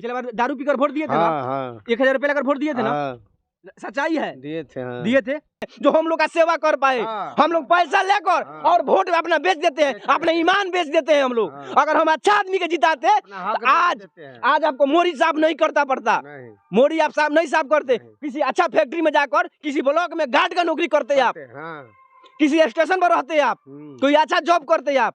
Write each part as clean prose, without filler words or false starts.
पिछले बार दारू पीकर वोट दिए थे ना। हाँ। 1000 रुपए लेकर वोट दिए थे ना। सच्चाई है, दिए थे। दिए थे जो हम लोग का सेवा कर पाए। हम लोग पैसा लेकर और वोट अपना बेच देते हैं, अपने ईमान बेच देते हैं हम लोग। अगर हम अच्छा आदमी के जिताते तो आज आपको मोदी साहब नहीं करता पड़ता। मोदी आप साहब नहीं साहब करते, किसी अच्छा फैक्ट्री में जाकर किसी ब्लॉक में गार्ड का नौकरी करते आप, किसी स्टेशन पर रहते आप, कोई अच्छा जॉब करते आप।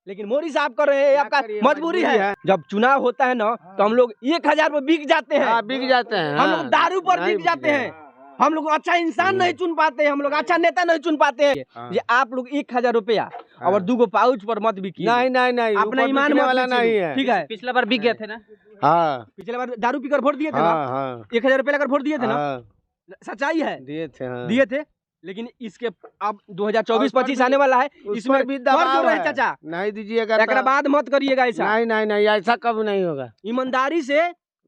लेकिन मोदी साहब कर रहे हैं, आपका मजबूरी है। जब चुनाव होता है ना तो हम लोग 1000 पर बिक जाते हैं, बिक जाते हैं। हम लोग दारू पर बिक जाते हैं। हम लोग अच्छा इंसान नहीं चुन पाते हैं, हम लोग अच्छा नेता नहीं चुन पाते हैं। ये आप लोग 1000 रुपया और 2 पाउच पर मत बिकिए। नहीं अपना ईमान वाला नहीं है। ठीक है, पिछला बार बिक गए थे ना। हाँ, पिछले बार दारू पीकर वोट दिए थे ना। 1000 रुपए लेकर वोट दिए थे ना। सच्चाई है, दिए थे। लेकिन इसके अब 2024-25 आने वाला है, इसमें भी दबाव है चाचा। नहीं दीजिएगा, एक बाद मत करिएगा ऐसा। नहीं ऐसा कभी नहीं होगा। ईमानदारी से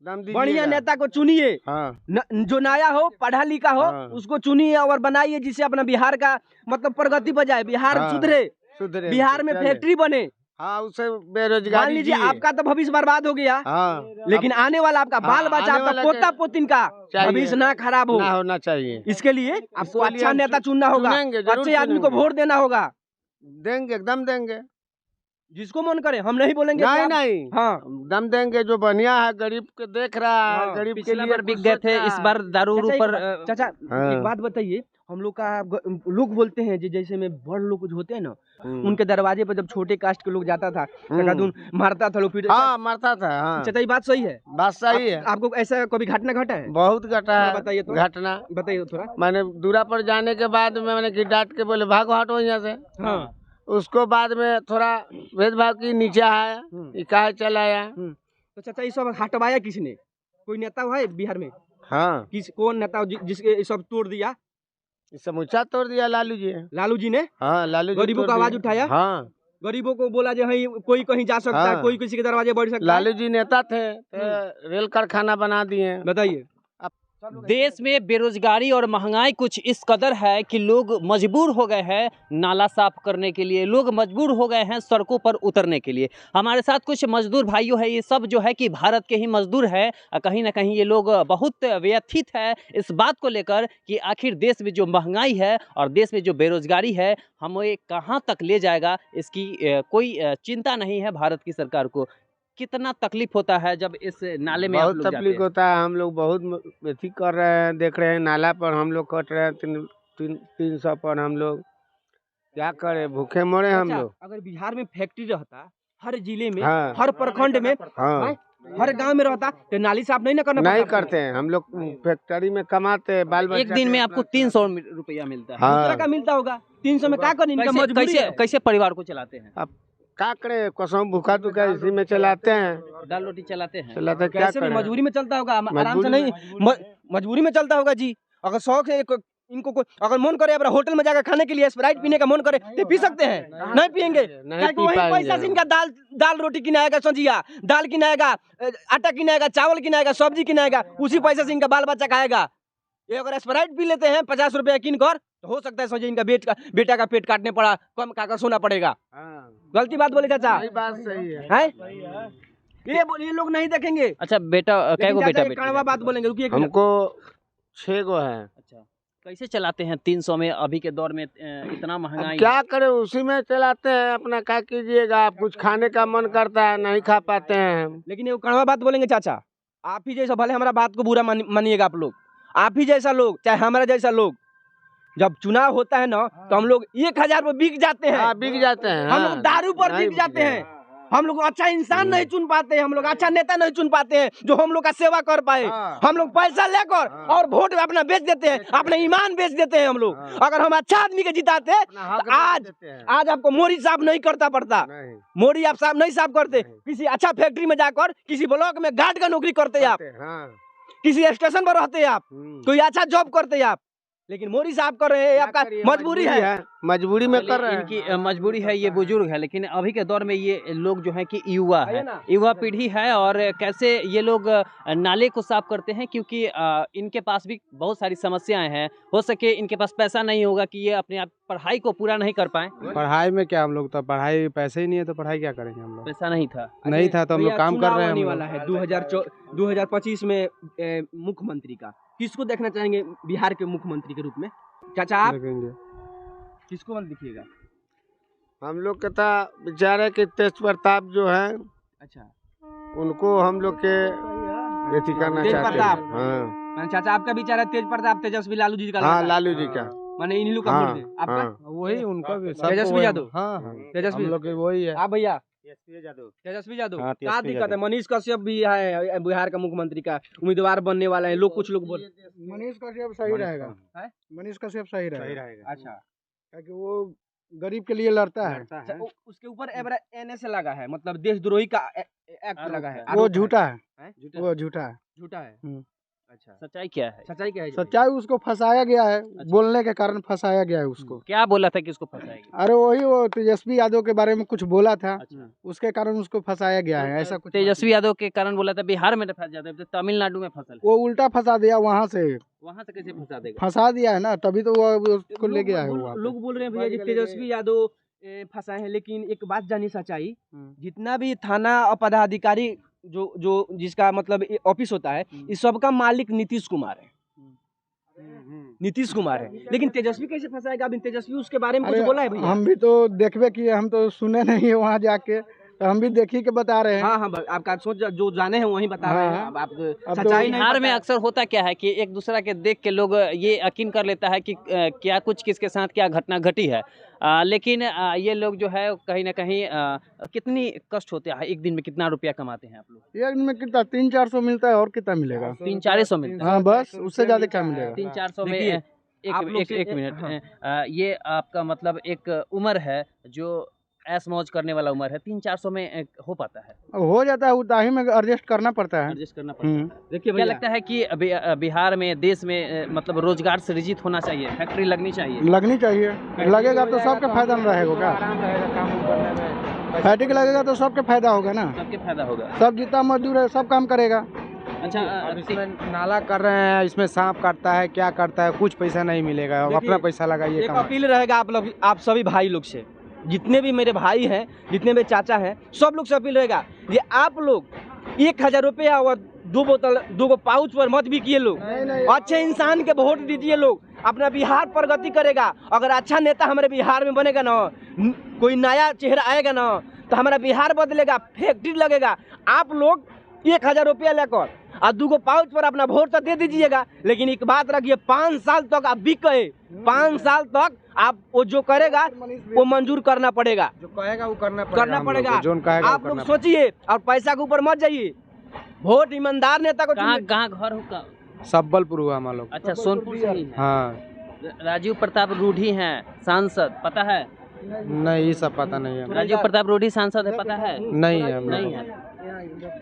बढ़िया नेता को चुनिए। जो नया हो, पढ़ा लिखा हो, उसको चुनिए और बनाइए, जिससे अपना बिहार का मतलब प्रगति पर जाए, बिहार सुधरे, बिहार में फैक्ट्री बने। उससे बेरोजगारी, मान लीजिए आपका तो भविष्य बर्बाद हो गया, लेकिन आने वाला आपका बाल बच्चा, आपका पोता पोतिन का भविष्य ना खराब होना चाहिए। इसके लिए आपको अच्छा नेता चुनना होगा, अच्छे आदमी को वोट देना होगा। देंगे, एकदम देंगे, जिसको मन करे। हम नहीं बोलेंगे नहीं। हाँ, दम देंगे जो बढ़िया है, गरीब के देख रहा है। गरीब के लिए बिक गए थे, इस बार दारू पर। चाचा एक बात बताइए, हम लोग का लोग बोलते हैं जैसे में बड़ लोग कुछ होते हैं ना, उनके दरवाजे पर जब छोटे कास्ट के लोग जाता था मारता था लोग, फिर मारता था। चाचा ये बात सही है? बात सही है। आपको ऐसा कभी घटना घटा है? बहुत घटा है। बताइए तो, घटना बताइए थोड़ा। मैंने दूरा पर जाने के बाद में मैंने की डांट के बोले भागो हटो यहाँ से। उसको बाद में थोड़ा भेदभाव की, नीचे आया, कहा चला आया। तो चाचा ये सब हटवाया किसने? कोई नेता है बिहार में? हाँ, कौन नेता जिसके ये सब तोड़ दिया? समूचा तोड़ दिया लालू जी। लालू जी ने? हाँ, लालू जी गरीबों का आवाज उठाया। हाँ, गरीबों को बोला जो है कोई कहीं जा सकता है, कोई किसी के दरवाजे बढ़ सकता है। लालू जी नेता थे, रेल कारखाना बना दिए। बताइए। देश में बेरोजगारी और महंगाई कुछ इस कदर है कि लोग मजबूर हो गए हैं नाला साफ करने के लिए, लोग मजबूर हो गए हैं सड़कों पर उतरने के लिए। हमारे साथ कुछ मजदूर भाइयों है, ये सब जो है कि भारत के ही मजदूर है। कहीं ना कहीं ये लोग बहुत व्यथित है इस बात को लेकर कि आखिर देश में जो महंगाई है और देश में जो बेरोजगारी है, हमें कहाँ तक ले जाएगा, इसकी कोई चिंता नहीं है भारत की सरकार को। कितना तकलीफ होता है जब इस नाले में बहुत तकलीफ होता है। हम लोग बहुत व्यथी कर रहे हैं, देख रहे हैं नाला पर हम लोग कट रहे हैं 300 पर। हम लोग क्या करें, भूखे मरे हम लोग। अगर बिहार में फैक्ट्री रहता, हर जिले में, हर प्रखंड में, हर गांव में रहता, तो नाली साफ नहीं करना। नहीं करते हैं हम लोग, फैक्ट्री में कमाते हैं, बाल बच्चा। एक दिन में आपको 300 रुपया मिलता है। दूसरा का मिलता होगा 300 में क्या करें? कैसे परिवार को चलाते हैं? अब क्या करे, कसम भूखा तुखा इसी में चलाते हैं, दाल रोटी चलाते हैं। क्या करें? मजबूरी में चलता होगा, आराम से नहीं, मजबूरी में चलता होगा जी। अगर शौक है इनको, अगर मन करे अपना होटल में जाकर खाने के लिए स्प्राइट पीने का मन करे तो पी सकते हैं, नहीं पियेंगे। वही पैसा से इनका दाल रोटी किनाएगा, सब्जिया दाल किनाएगा, आटा किनाएगा, चावल किनाएगा, सब्जी किनाएगा, उसी पैसे से इनका बाल बच्चा खाएगा। ये अगर स्प्राइट पी लेते हैं 50 रुपया किन कर, तो हो सकता है समझिए इनका बेटा का पेट काटने पड़ा, कम काका सोना पड़ेगा। गलती बात बोले चाचा? बात सही है। ये लोग नहीं देखेंगे। अच्छा बेटा, क्या बेटा कड़वा बात बोलेंगे? रुकिए, हमको 6 गो है। अच्छा, कैसे चलाते हैं 300 में? अभी के दौर में इतना महंगाई, क्या करे, उसी में चलाते हैं अपना। क्या कीजिएगा, कुछ खाने का मन करता है, नहीं खा पाते हैं। लेकिन ये कड़वा बात बोलेंगे चाचा? आप ही जैसा, भले हमारा बात को बुरा मानिएगा आप लोग, आप ही जैसा लोग, चाहे हमारा जैसा लोग, जब चुनाव होता है ना तो हम लोग 1000 पर बिक जाते हैं। बिक जाते हैं। हम लोग दारू पर बिक जाते हैं। हम लोग अच्छा इंसान नहीं चुन पाते हैं, हम लोग अच्छा नेता नहीं चुन पाते हैं जो हम लोग का सेवा कर पाए। हम लोग पैसा लेकर और वोट अपना बेच देते हैं, अपने ईमान बेच देते हैं हम लोग। अगर हम अच्छा आदमी के जिताते तो आज आपको मोदी साहब नहीं करता पड़ता। मोदी आप साहब नहीं साहब करते, किसी अच्छा फैक्ट्री में जाकर किसी ब्लॉक में गार्ड का नौकरी करते आप, किसी स्टेशन पर रहते आप, कोई अच्छा जॉब करते आप। लेकिन मोदी साहब कर रहे हैं, आपका मजबूरी है। मजबूरी में कर रहे हैं। इनकी मजबूरी है, ये बुजुर्ग है, लेकिन अभी के दौर में ये लोग जो है कि युवा है, युवा पीढ़ी है। और कैसे ये लोग नाले को साफ करते हैं, क्योंकि इनके पास भी बहुत सारी समस्याएं हैं। हो सके इनके पास पैसा नहीं होगा कि ये अपने आप पढ़ाई को पूरा नहीं कर पाए। पढ़ाई में क्या, हम लोग तो पढ़ाई पैसे ही नहीं है तो पढ़ाई क्या करेंगे हम लोग। पैसा नहीं था, नहीं था तो हम लोग काम कर रहे हैं। वाला है 2025 में मुख्यमंत्री का, किसको देखना चाहेंगे बिहार के मुख्यमंत्री के रूप में? चाचा आप किसको मत दिखिएगा? हम लोग का था विचार है कि तेज प्रताप जो है, अच्छा, उनको हम लोग के खेती करना तेज चाहते प्रताप। हैं। हाँ मैंने चाचा आपका विचार है तेज प्रताप तेजस्वी लालू जी का हाँ, लड़का? लालू जी का। माने इन्हीं लोग का हाँ, वोट दे। आपका हाँ। वही उनका भी तेजस्वी यादव। हाँ तेजस्वी हम लोग के वही है। आप भैया यादव। तेजस्वी यादव। हाँ, क्या तेजस्वी दिक्कत है? मनीष कश्यप भी है बिहार का मुख्यमंत्री का उम्मीदवार बनने वाला है, लोग कुछ लोग बोल। मनीष कश्यप सही रहेगा। है? मनीष कश्यप सही रहेगा। अच्छा, क्योंकि वो गरीब के लिए लड़ता है। अच्छा, उसके ऊपर एनएस लगा है, मतलब देशद्रोही का एक्ट लगा है। वो आरोप झूठा है। है? वो झूठा है। झूठा है। हम्म। अच्छा, सच्चाई क्या है? सच्चाई क्या है? सच्चाई उसको फंसाया गया है, बोलने के कारण फंसाया गया है उसको। क्या बोला था कि इसको फंसाएगी? अरे वही वो तेजस्वी यादव के बारे में कुछ बोला था, अच्छा, उसके कारण उसको फंसाया गया है। ऐसा कुछ तेजस्वी यादव के कारण बोला था बिहार में फंस जाते, तो तमिलनाडु में फसल है, वो उल्टा फंसा दिया, वहाँ से वहां से कैसे फंसा देगा? फंसा दिया है ना, तभी तो वो उसको ले गया है वो। लोग बोल रहे हैं भैया जी तेजस्वी यादव फंसाए हैं, लेकिन एक बात जानी सच्चाई, जितना भी थाना पदाधिकारी जो जिसका मतलब ऑफिस होता है, इस सब का मालिक नीतीश कुमार है। नीतीश कुमार है, लेकिन तेजस्वी कैसे फंसाएगा? अभी तेजस्वी उसके बारे में कुछ बोला है भैया? हम भी तो देखबे किए, हम तो सुने नहीं है वहाँ जाके, तो हम भी देखी के बता रहे हैं। हाँ हाँ, आपका सोच जो जाने हैं वही बता रहे हैं। हाँ। अब आप तो सच्चाई नहीं बिहार में पता है। अक्सर होता क्या है कि एक दूसरा के देख के लोग ये यकीन कर लेता है कि क्या कुछ किसके साथ क्या घटना घटी है। लेकिन ये लोग जो है कहीं ना कहीं कितनी कष्ट होते हैं, एक दिन में कितना रुपया कमाते हैं आप लोग? एक दिन में कितना 300-400 मिलता है, और कितना मिलेगा? 300-400 मिलता है। हाँ बस, उससे ज्यादा क्या मिलेगा? 300-400 में देखिए, आप लोग से एक मिनट, ये आपका मतलब एक उम्र है जो ऐश मौज करने वाला उम्र है, 300-400 में हो पाता है? हो जाता है, उतना ही में एडजस्ट करना पड़ता है। एडजस्ट करना पड़ता है। देखिए क्या भैया, लगता है कि बिहार में, देश में मतलब रोजगार सृजित होना चाहिए, फैक्ट्री लगनी चाहिए? लगनी चाहिए, लगेगा तो सबके फायदा में रहेगा क्या? फैक्ट्री लगेगा तो सबके फायदा होगा ना, सबके फायदा होगा। सब जितना मजदूर है सब काम करेगा। अच्छा, अब इसमें नाला कर रहे हैं, इसमें सांप काटता है, क्या करता है, कुछ पैसा नहीं मिलेगा। देखिए, अपना पैसा लगाइए। एक अपील रहेगा आप सभी भाई लोग से, जितने भी मेरे भाई हैं, जितने भी चाचा हैं, सब लोग से अपील रहेगा ये आप लोग 1000 रुपया और 2 बोतल 2 पाउच पर मत बिकिए लोग। अच्छे इंसान के वोट दीजिए लोग, अपना बिहार प्रगति करेगा। अगर अच्छा नेता हमारे बिहार में बनेगा ना, कोई नया चेहरा आएगा ना, तो हमारा बिहार बदलेगा, फैक्ट्री लगेगा। आप लोग 1000 रुपया लेकर और 2 पाउच पर अपना वोट तो दे दीजिएगा, लेकिन एक बात रखिए, 5 साल तक आप बिक गए, 5 साल तक आप वो जो करेगा वो मंजूर करना पड़ेगा, जो कहेगा वो करना पड़ेगा। आप लोग आप सोचिए और पैसा के ऊपर मत जाइए। वोट ईमानदार नेता को कहाँ चुनिए। कहाँ घर होगा? सब्बलपुर हुआ हम लोग। अच्छा, सोनपुर से ही है। हाँ, राजीव प्रताप रूढ़ी हैं सांसद, पता है? नहीं ये सब पता नहीं है। राजीव प्रताप रूढ़ी सांसद है, पता है? नहीं है, नहीं है।